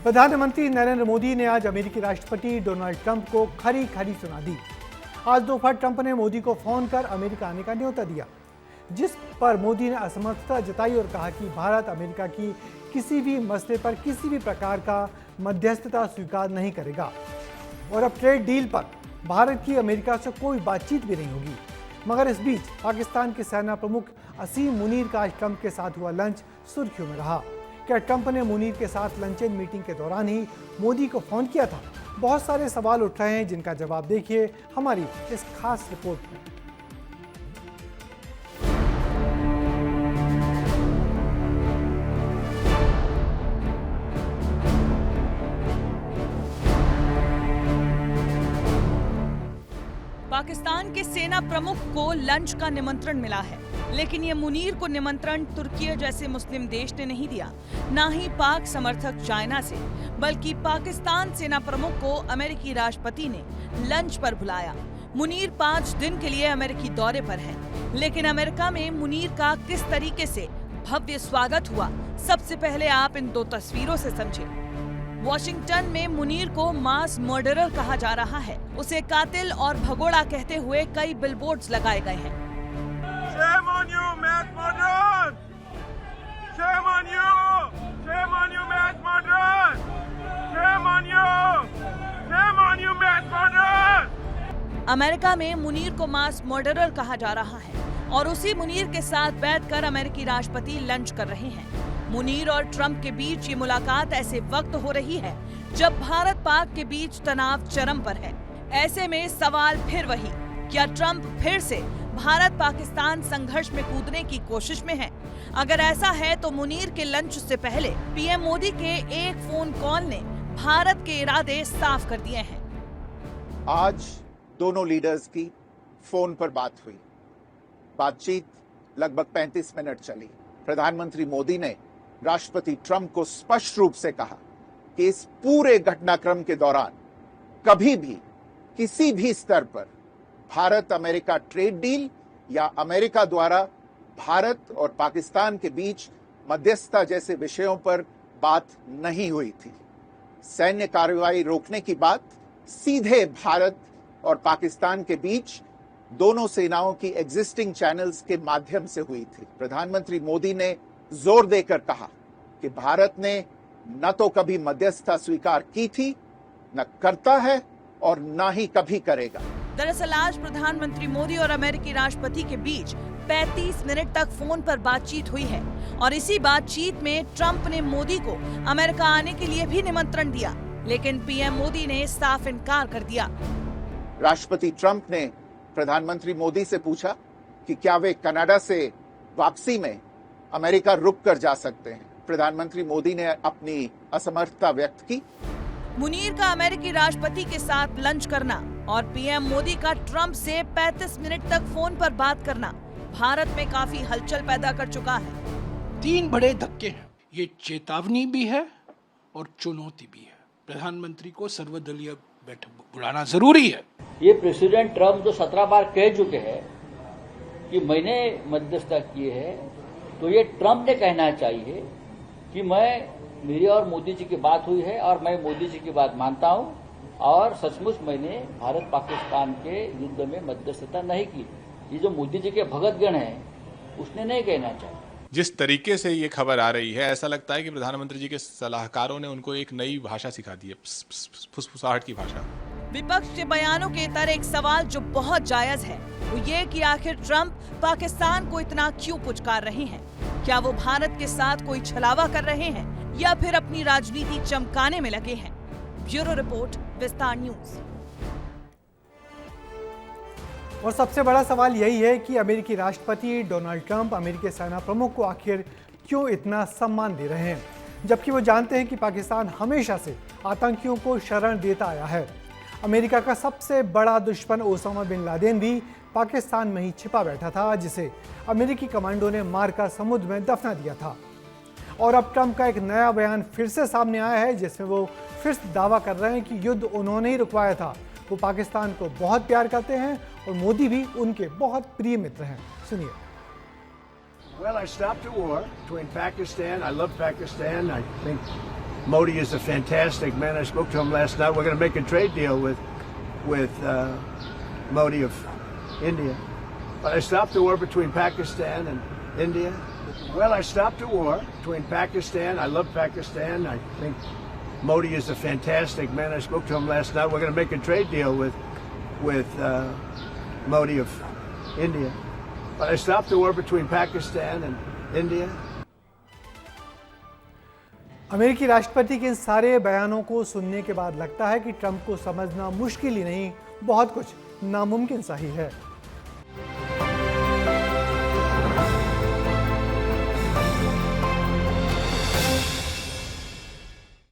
प्रधानमंत्री नरेंद्र मोदी ने आज अमेरिकी राष्ट्रपति डोनाल्ड ट्रंप को खरी खरी सुना दी। आज दोपहर ट्रंप ने मोदी को फोन कर अमेरिका आने का न्योता दिया, जिस पर मोदी ने असमर्थता जताई और कहा कि भारत अमेरिका की किसी भी मसले पर किसी भी प्रकार का मध्यस्थता स्वीकार नहीं करेगा और अब ट्रेड डील पर भारत की अमेरिका से कोई बातचीत भी नहीं होगी। मगर इस बीच पाकिस्तान के सेना प्रमुख असीम मुनीर का आज ट्रंप के साथ हुआ लंच सुर्खियों में रहा। क्या ट्रंप ने मुनीर के साथ लंचन मीटिंग के दौरान ही मोदी को फोन किया था? बहुत सारे सवाल उठ रहे हैं, जिनका जवाब देखिए हमारी इस खास रिपोर्ट में। पाकिस्तान के सेना प्रमुख को लंच का निमंत्रण मिला है, लेकिन ये मुनीर को निमंत्रण तुर्की जैसे मुस्लिम देश ने नहीं दिया, ना ही पाक समर्थक चाइना से, बल्कि पाकिस्तान सेना प्रमुख को अमेरिकी राष्ट्रपति ने लंच पर बुलाया। मुनीर 5 दिन के लिए अमेरिकी दौरे पर है, लेकिन अमेरिका में मुनीर का किस तरीके से भव्य स्वागत हुआ, सबसे पहले आप इन 2 तस्वीरों से समझें। वॉशिंगटन में मुनीर को मास मर्डरर कहा जा रहा है। उसे कातिल और भगोड़ा कहते हुए कई बिलबोर्ड्स लगाए गए हैं। Shame on you, mass murderers! Shame on you! Shame on you, mass murderers! Shame on you! Shame on you, mass murderers! America में मुनीर को मास मर्डरर कहा जा रहा है और उसी मुनीर के साथ बैठकर अमेरिकी राष्ट्रपति लंच कर रहे हैं। मुनीर और ट्रंप के बीच ये मुलाकात ऐसे वक्त हो रही है जब भारत पाक के बीच तनाव चरम पर है। ऐसे में सवाल फिर वही, क्या ट्रंप फिर से भारत पाकिस्तान संघर्ष में कूदने की कोशिश में है? अगर ऐसा है तो मुनीर के लंच से पहले पीएम मोदी के एक फोन कॉल ने भारत के इरादे साफ कर दिए हैं। आज दोनों लीडर्स की फोन पर बात हुई। बातचीत लगभग 35 मिनट चली। प्रधानमंत्री मोदी ने राष्ट्रपति ट्रंप को स्पष्ट रूप से कहा कि इस पूरे घटनाक्रम के दौरान कभी भी किसी भी स्तर पर भारत अमेरिका ट्रेड डील या अमेरिका द्वारा भारत और पाकिस्तान के बीच मध्यस्थता जैसे विषयों पर बात नहीं हुई थी। सैन्य कार्रवाई रोकने की बात सीधे भारत और पाकिस्तान के बीच दोनों सेनाओं की एग्जिस्टिंग चैनल्स के माध्यम से हुई थी। प्रधानमंत्री मोदी ने जोर देकर कहा कि भारत ने न तो कभी मध्यस्थता स्वीकार की थी, न करता है और न ही कभी करेगा। दरअसल आज प्रधानमंत्री मोदी और अमेरिकी राष्ट्रपति के बीच 35 मिनट तक फोन पर बातचीत हुई है और इसी बातचीत में ट्रंप ने मोदी को अमेरिका आने के लिए भी निमंत्रण दिया, लेकिन पीएम मोदी ने साफ इनकार कर दिया। राष्ट्रपति ट्रंप ने प्रधानमंत्री मोदी से पूछा कि क्या वे कनाडा से वापसी में अमेरिका रुक कर जा सकते हैं। प्रधानमंत्री मोदी ने अपनी असमर्थता व्यक्त की। मुनीर का अमेरिकी राष्ट्रपति के साथ लंच करना और पीएम मोदी का ट्रंप से 35 मिनट तक फोन पर बात करना भारत में काफी हलचल पैदा कर चुका है। 3 बड़े धक्के हैं। ये चेतावनी भी है और चुनौती भी है। प्रधानमंत्री को सर्वदलीय बैठक बुलाना जरूरी है। ये प्रेसिडेंट ट्रंप जो 17 बार कह चुके हैं कि मैंने मध्यस्थता की है, तो ये ट्रंप ने कहना चाहिए कि मेरी और मोदी जी की बात हुई है और मैं मोदी जी की बात मानता हूं और सचमुच मैंने भारत पाकिस्तान के युद्ध में मध्यस्थता नहीं की। ये जो मोदी जी के भगतगण हैं उसने नहीं कहना चाहिए। जिस तरीके से ये खबर आ रही है, ऐसा लगता है कि प्रधानमंत्री जी के सलाहकारों ने उनको एक नई भाषा सिखा दी है, फुसफुसाहट की भाषा। विपक्ष के बयानों के इतर एक सवाल जो बहुत जायज है वो ये कि आखिर ट्रंप पाकिस्तान को इतना क्यों पुचकार रहे हैं? क्या वो भारत के साथ कोई छलावा कर रहे हैं या फिर अपनी राजनीति चमकाने में लगे हैं? ब्यूरो रिपोर्ट, विस्तार न्यूज। और सबसे बड़ा सवाल यही है कि अमेरिकी राष्ट्रपति डोनाल्ड ट्रंप अमेरिकी सेना प्रमुख को आखिर क्यों इतना सम्मान दे रहे हैं, जबकि वो जानते हैं कि पाकिस्तान हमेशा से आतंकियों को शरण देता आया है। अमेरिका का सबसे बड़ा दुश्मन ओसामा बिन लादेन भी पाकिस्तान में ही छिपा बैठा था, जिसे अमेरिकी कमांडो ने मारकर समुद्र में दफना दिया था। और अब ट्रंप का एक नया बयान फिर से सामने आया है, जिसमें वो फिर से दावा कर रहे हैं कि युद्ध उन्होंने ही रुकवाया था। वो पाकिस्तान को बहुत प्यार करते हैं और मोदी भी उनके बहुत प्रिय मित्र हैं। सुनिए। Well, I stopped a war between Pakistan. I love Pakistan. I think Modi is a fantastic man. I spoke to him last night. We're going to make a trade deal with Modi of India. But I stopped the war between Pakistan and India. Well, I stopped the war between Pakistan. I love Pakistan. I think Modi is a fantastic man. I spoke to him last night. We're going to make a trade deal with Modi of India. But I stopped the war between Pakistan and India. अमेरिकी राष्ट्रपति के इन सारे बयानों को सुनने के बाद लगता है कि ट्रंप को समझना मुश्किल ही नहीं, बहुत कुछ नामुमकिन सा ही है।